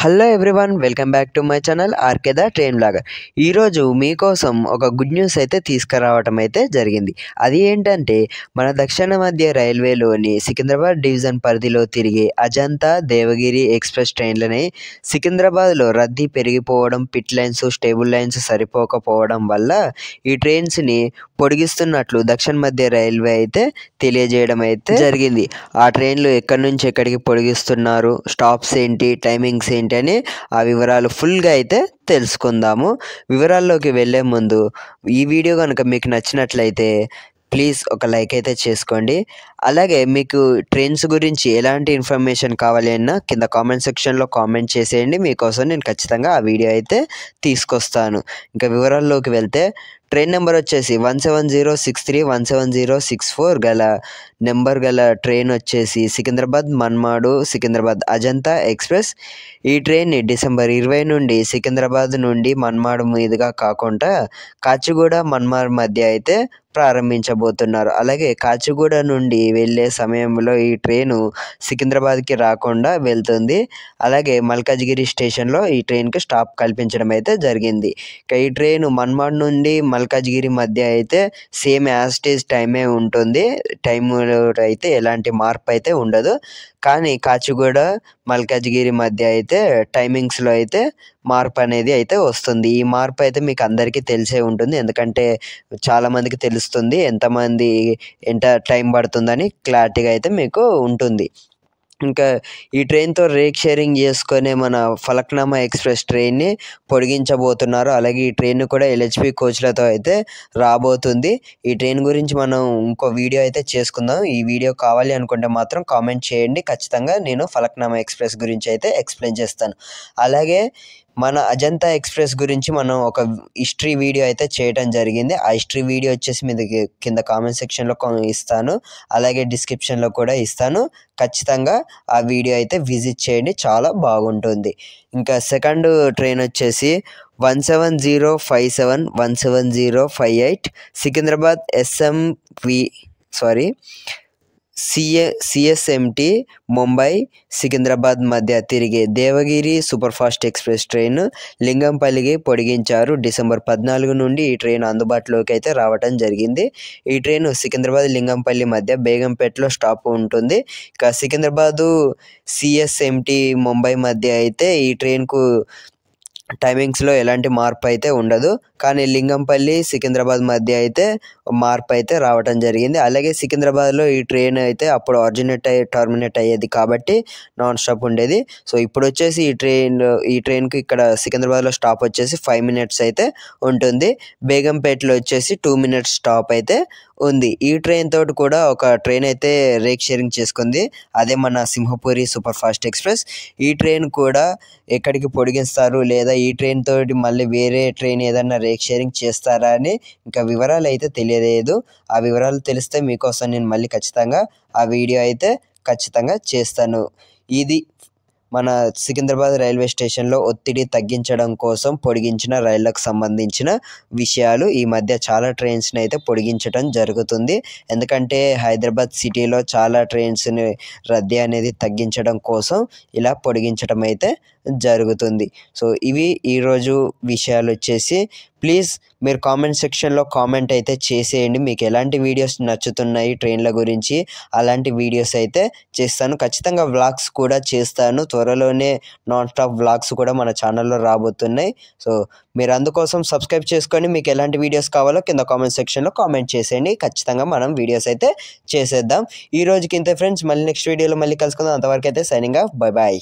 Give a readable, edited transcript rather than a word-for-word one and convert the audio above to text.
Hello everyone, welcome back to my channel RK the train blogger. ఈరోజు మీకోసం ఒక good news అయితే తీసుకురావటం అయితే జరిగింది. అది ఏంటంటే మన దక్షిణ మధ్య రైల్వేలోని సికింద్రాబాద్ డివిజన్ పరిధిలో తిరిగే అజంతా దేవగిరి ఎక్స్ప్రెస్ ట్రైన్లని సికింద్రాబాద్లో రద్దీ పెరిగిపోవడం, పిట్ లైన్స్ స్టేబుల్ లైన్స్ సరిపోకపోవడం వల్ల ఈ ట్రైన్స్ని పొడిగిస్తున్నట్లు దక్షిణ మధ్య రైల్వే అయితే తెలియజేయడం అయితే జరిగింది. ఆ ట్రైన్లు ఎక్కడి నుంచి ఎక్కడికి పొడిగిస్తున్నారు, స్టాప్స్ ఏంటి, టైమింగ్స్ ఏంటి అని ఆ వివరాలు ఫుల్గా అయితే తెలుసుకుందాము. వివరాల్లోకి వెళ్ళే ముందు ఈ వీడియో కనుక మీకు నచ్చినట్లయితే ప్లీజ్ ఒక లైక్ అయితే చేసుకోండి. అలాగే మీకు ట్రైన్స్ గురించి ఎలాంటి ఇన్ఫర్మేషన్ కావాలి అన్నా కింద కామెంట్ సెక్షన్లో కామెంట్ చేసేయండి. మీకోసం నేను ఖచ్చితంగా ఆ వీడియో అయితే తీసుకొస్తాను. ఇంకా వివరాల్లోకి వెళ్తే ట్రైన్ నెంబర్ వచ్చేసి 17063 17064 గల నెంబర్ గల ట్రైన్ వచ్చేసి సికింద్రాబాద్ మన్మాడు సికింద్రాబాద్ అజంతా ఎక్స్ప్రెస్. ఈ ట్రైన్ని డిసెంబర్ 20 నుండి సికింద్రాబాద్ నుండి మన్మాడు మీదుగా కాకుండా కాచిగూడ మన్మాడు మధ్య అయితే ప్రారంభించబోతున్నారు. అలాగే కాచిగూడ నుండి వెళ్ళే సమయంలో ఈ ట్రైను సికింద్రాబాద్కి రాకుండా వెళ్తుంది. అలాగే మల్కాజ్గిరి స్టేషన్లో ఈ ట్రైన్కి స్టాప్ కల్పించడం అయితే జరిగింది. ఈ ట్రైను మన్మాడ్ నుండి మల్కాజ్గిరి మధ్య అయితే సేమ్ యాజ్ ఇట్ ఈజ్ టైమే ఉంటుంది. టైంలో అయితే ఎలాంటి మార్పు అయితే ఉండదు. కానీ కాచిగూడ మల్కాజ్గిరి మధ్య అయితే టైమింగ్స్లో అయితే మార్పు అనేది అయితే వస్తుంది. ఈ మార్పు అయితే మీకు అందరికీ తెలిసే ఉంటుంది, ఎందుకంటే చాలామందికి తెలుస్తుంది ఎంత టైం పడుతుందని క్లారిటీగా అయితే మీకు ఉంటుంది. ఇంకా ఈ ట్రైన్తో రేక్ షేరింగ్ చేసుకునే మన ఫలక్నామా ఎక్స్ప్రెస్ ట్రైన్ని పొడిగించబోతున్నారు. అలాగే ఈ ట్రైన్ కూడా LHP కోచ్లతో అయితే రాబోతుంది. ఈ ట్రైన్ గురించి మనం ఇంకో వీడియో అయితే చేసుకుందాం. ఈ వీడియో కావాలి అనుకుంటే మాత్రం కామెంట్ చేయండి, ఖచ్చితంగా నేను ఫలక్నామా ఎక్స్ప్రెస్ గురించి అయితే ఎక్స్ప్లెయిన్ చేస్తాను. అలాగే మన అజంతా ఎక్స్ప్రెస్ గురించి మనం ఒక హిస్టరీ వీడియో అయితే చేయడం జరిగింది. ఆ హిస్టరీ వీడియో వచ్చేసి మీద కింద కామెంట్ సెక్షన్లో ఇస్తాను, అలాగే డిస్క్రిప్షన్లో కూడా ఇస్తాను. ఖచ్చితంగా ఆ వీడియో అయితే విజిట్ చేయండి, చాలా బాగుంటుంది. ఇంకా సెకండ్ ట్రైన్ వచ్చేసి 17057 17058 సికింద్రాబాద్ CSMT ముంబై సికింద్రాబాద్ మధ్య తిరిగే Devagiri super fast express train లింగంపల్లికి పొడిగించారు. డిసెంబర్ 14 నుండి ఈ ట్రైన్ అందుబాటులోకి అయితే రావడం జరిగింది. ఈ ట్రైన్ సికింద్రాబాద్ లింగంపల్లి మధ్య బేగంపేటలో స్టాప్ ఉంటుంది. ఇక సికింద్రాబాదు CSMT ముంబై మధ్య అయితే ఈ ట్రైన్కు టైమింగ్స్లో ఎలాంటి మార్పు అయితే ఉండదు. కానీ లింగంపల్లి సికింద్రాబాద్ మధ్య అయితే మార్పు అయితే రావడం జరిగింది. అలాగే సికింద్రాబాద్లో ఈ ట్రైన్ అయితే అప్పుడు టర్మినేట్ అయ్యేది కాబట్టి నాన్ స్టాప్ ఉండేది. సో ఇప్పుడు వచ్చేసి ఈ ట్రైన్కి ఇక్కడ సికింద్రాబాద్లో స్టాప్ వచ్చేసి 5 minutes అయితే ఉంటుంది. బేగంపేటలో వచ్చేసి 2 minutes స్టాప్ అయితే ఉంది. ఈ ట్రైన్ తోటి కూడా ఒక ట్రైన్ అయితే రేక్ షేరింగ్ చేసుకుంది, అదే మన సింహపురి సూపర్ ఫాస్ట్ ఎక్స్ప్రెస్. ఈ ట్రైన్ కూడా ఎక్కడికి పొడిగిస్తారు, లేదా ఈ ట్రైన్ తోటి మళ్ళీ వేరే ట్రైన్ ఏదన్నా రేక్ షేరింగ్ చేస్తారా అని ఇంకా వివరాలు అయితే తెలియలేదు. ఆ వివరాలు తెలిస్తే మీకోసం నేను మళ్ళీ ఖచ్చితంగా ఆ వీడియో అయితే ఖచ్చితంగా చేస్తాను. ఇది మన సికింద్రాబాద్ రైల్వే స్టేషన్లో ఒత్తిడి తగ్గించడం కోసం పొడిగించిన రైళ్లకు సంబంధించిన విషయాలు. ఈ మధ్య చాలా ట్రైన్స్ని అయితే పొడిగించడం జరుగుతుంది, ఎందుకంటే హైదరాబాద్ సిటీలో చాలా ట్రైన్స్ని రద్దీ అనేది తగ్గించడం కోసం ఇలా పొడిగించడం అయితే జరుగుతుంది. సో ఇవి ఈరోజు విషయాలు వచ్చేసి. ప్లీజ్ మీరు కామెంట్ సెక్షన్లో కామెంట్ అయితే చేసేయండి, మీకు ఎలాంటి వీడియోస్ నచ్చుతున్నాయి ట్రైన్ల గురించి. అలాంటి వీడియోస్ అయితే చేస్తాను, ఖచ్చితంగా వ్లాగ్స్ కూడా చేస్తాను. త్వరలోనే నాన్ స్టాప్ వ్లాగ్స్ కూడా మన ఛానల్లో రాబోతున్నాయి. సో మీరు అందుకోసం సబ్స్క్రైబ్ చేసుకొని మీకు ఎలాంటి వీడియోస్ కావాలో కింద కామెంట్ సెక్షన్లో కామెంట్ చేసేయండి. ఖచ్చితంగా మనం వీడియోస్ అయితే చేసేద్దాం. ఈ రోజుకి ఇంతే ఫ్రెండ్స్, మళ్ళీ నెక్స్ట్ వీడియోలో మళ్ళీ కలుసుకుందాం. అంతవరకు అయితే సైనింగ్ ఆఫ్, బై బాయ్.